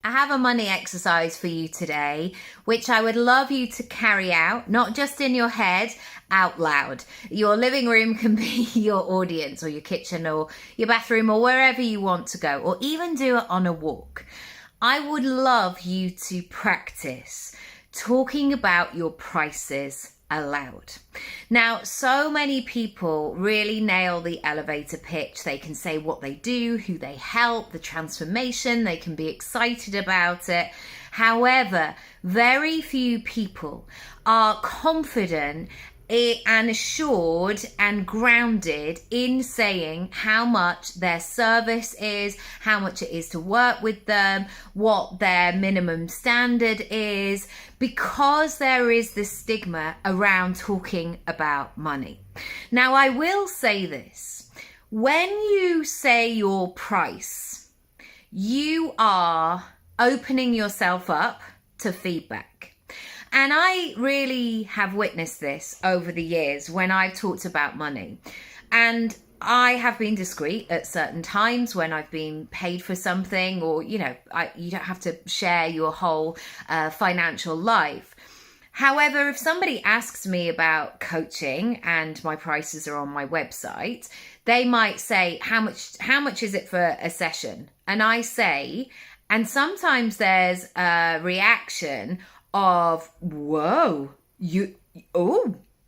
I have a money exercise for you today, which I would love you to carry out, not just in your head, out loud. Your living room can be your audience, or your kitchen, or your bathroom, or wherever you want to go, or even do it on a walk. I would love you to practice talking about your prices aloud. Now, so many people really nail the elevator pitch. They can say what they do, who they help, the transformation, they can be excited about it. However, very few people are confident and assured and grounded in saying how much their service is, how much it is to work with them, what their minimum standard is, because there is this stigma around talking about money. Now, I will say this: when you say your price, you are opening yourself up to feedback. And I really have witnessed this over the years when I've talked about money. And I have been discreet at certain times when I've been paid for something, or, you don't have to share your whole financial life. However, if somebody asks me about coaching and my prices are on my website, they might say, how much is it for a session? And I say, and sometimes there's a reaction of, whoa,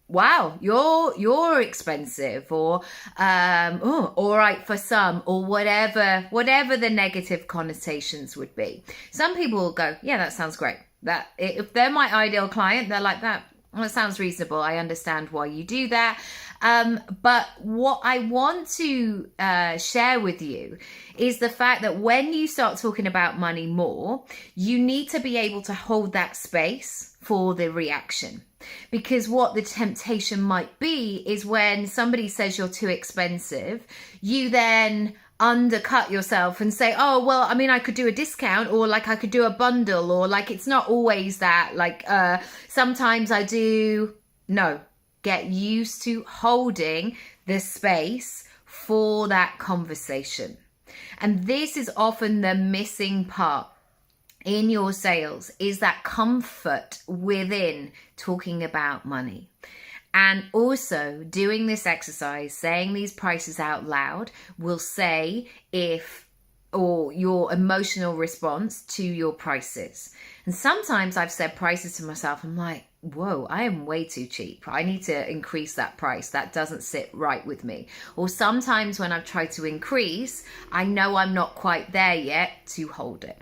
wow, you're expensive, or all right for some, or whatever the negative connotations would be. Some people will go, yeah, that sounds great. That if they're my ideal client, they're like, that sounds reasonable. I understand why you do that. But what I want to share with you is the fact that when you start talking about money more, you need to be able to hold that space for the reaction. Because what the temptation might be is when somebody says you're too expensive, you then undercut yourself and say, oh, well, I mean, I could do a discount, or like I could do a bundle, or like it's not always that, like sometimes I do. No, get used to holding the space for that conversation. And this is often the missing part in your sales, is that comfort within talking about money. And also doing this exercise, saying these prices out loud, will say or your emotional response to your prices. And sometimes I've said prices to myself, I'm like, whoa, I am way too cheap. I need to increase that price. That doesn't sit right with me. Or sometimes when I've tried to increase, I know I'm not quite there yet to hold it.